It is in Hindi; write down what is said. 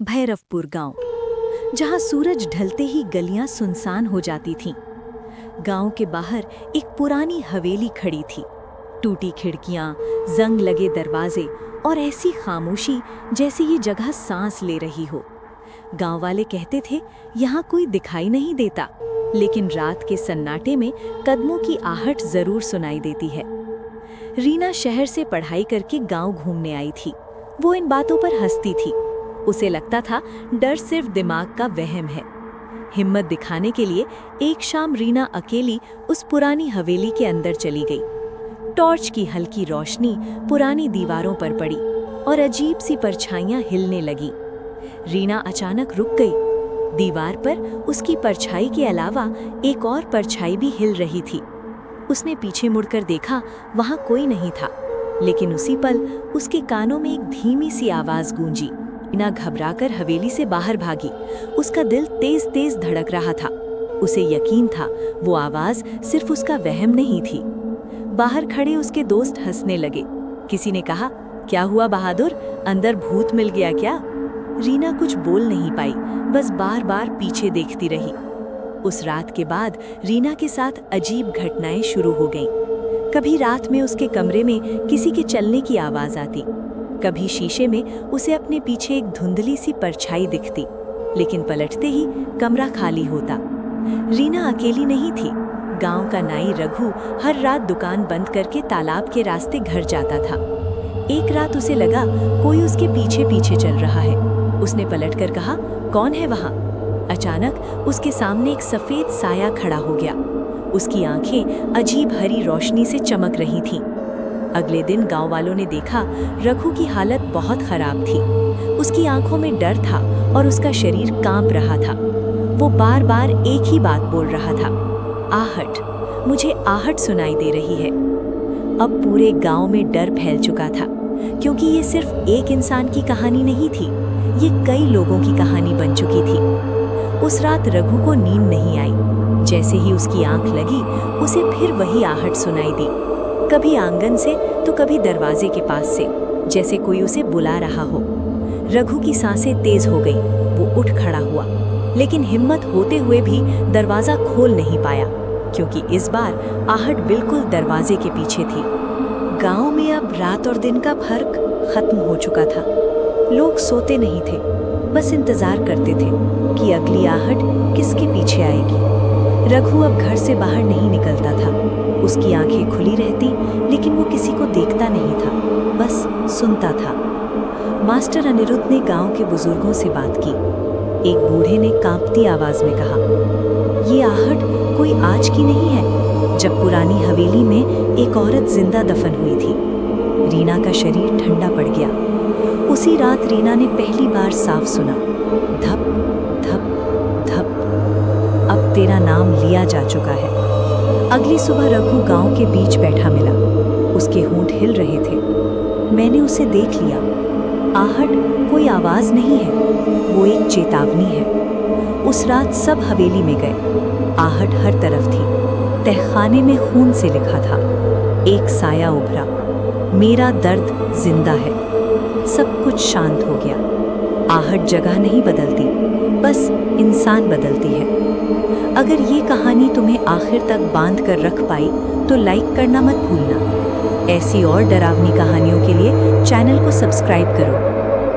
भैरवपुर गांव, जहां सूरज ढलते ही गलियां सुनसान हो जाती थीं। गांव के बाहर एक पुरानी हवेली खड़ी थी। टूटी खिड़कियां, जंग लगे दरवाजे और ऐसी खामोशी जैसे ये जगह सांस ले रही हो। गांव वाले कहते थे यहाँ कोई दिखाई नहीं देता, लेकिन रात के सन्नाटे में कदमों की आहट जरूर सुनाई देती है। रीना शहर से पढ़ाई करके गांव घूमने आई थी। वो इन बातों पर हंसती थी। उसे लगता था डर सिर्फ दिमाग का वहम है। हिम्मत दिखाने के लिए एक शाम रीना अकेली उस पुरानी हवेली के अंदर चली गई। टॉर्च की हल्की रोशनी पुरानी दीवारों पर पड़ी और अजीब सी परछाइयां हिलने लगी। रीना अचानक रुक गई। दीवार पर उसकी परछाई के अलावा एक और परछाई भी हिल रही थी। उसने पीछे मुड़कर देखा, वहां कोई नहीं था, लेकिन उसी पल उसके कानों में एक धीमी सी आवाज गूंजी। रीना घबराकर हवेली से बाहर भागी। उसका दिल तेज तेज धड़क रहा था। उसे यकीन था वो आवाज सिर्फ उसका वहम नहीं थी। बाहर खड़े उसके दोस्त हंसने लगे। किसी ने कहा, क्या हुआ बहादुर, अंदर भूत मिल गया क्या? रीना कुछ बोल नहीं पाई, बस बार बार पीछे देखती रही। उस रात के बाद रीना के साथ अजीब घटनाएं शुरू हो गईं। कभी रात में उसके कमरे में किसी के चलने की आवाज आती, कभी शीशे में उसे अपने पीछे एक धुंधली सी परछाई दिखती, लेकिन पलटते ही कमरा खाली होता। रीना अकेली नहीं थी। गांव का नाई रघु हर रात दुकान बंद करके तालाब के रास्ते घर जाता था। एक रात उसे लगा कोई उसके पीछे पीछे चल रहा है। उसने पलटकर कहा, कौन है वहां? अचानक उसके सामने एक सफेद साया खड़ा हो गया। उसकी आंखें अजीब हरी रोशनी से चमक रही थीं। अगले दिन गांव वालों ने देखा रघु की हालत बहुत खराब थी। उसकी आंखों में डर था और उसका शरीर कांप रहा था। वो बार बार एक ही बात बोल रहा था, आहट, मुझे आहट सुनाई दे रही है। अब पूरे गांव में डर फैल चुका था, क्योंकि ये सिर्फ एक इंसान की कहानी नहीं थी, ये कई लोगों की कहानी बन चुकी थी। उस रात रघु को नींद नहीं आई। जैसे ही उसकी आंख लगी, उसे फिर वही आहट सुनाई दी, कभी आंगन से तो कभी दरवाजे के पास से, जैसे कोई उसे बुला रहा हो। रघु की सांसें तेज हो गई। वो उठ खड़ा हुआ, लेकिन हिम्मत होते हुए भी दरवाजा खोल नहीं पाया, क्योंकि इस बार आहट बिल्कुल दरवाजे के पीछे थी। गांव में अब रात और दिन का फर्क खत्म हो चुका था। लोग सोते नहीं थे, बस इंतजार करते थे कि अगली आहट किसके पीछे आएगी। रघु अब घर से बाहर नहीं निकलता था। उसकी आंखें खुली रहती, लेकिन वो किसी को देखता नहीं था, बस सुनता था। मास्टर अनिरुद्ध ने गांव के बुजुर्गों से बात की। एक बूढ़े ने कांपती आवाज में कहा, ये आहट कोई आज की नहीं है, जब पुरानी हवेली में एक औरत जिंदा दफन हुई थी। रीना का शरीर ठंडा पड़ गया। उसी रात रीना ने पहली बार साफ सुना, धप धप धप, अब तेरा नाम लिया जा चुका है। अगली सुबह रघु गांव के बीच बैठा मिला। उसके होंठ हिल रहे थे। मैंने उसे देख लिया। आहट कोई आवाज नहीं है, वो एक चेतावनी है। उस रात सब हवेली में गए। आहट हर तरफ थी। तहखाने में खून से लिखा था। एक साया उभरा, मेरा दर्द जिंदा है। सब कुछ शांत हो गया। आहट जगह नहीं बदलती, बस इंसान बदलती है। अगर ये कहानी तुम्हें आखिर तक बांध कर रख पाई तो लाइक करना मत भूलना। ऐसी और डरावनी कहानियों के लिए चैनल को सब्सक्राइब करो।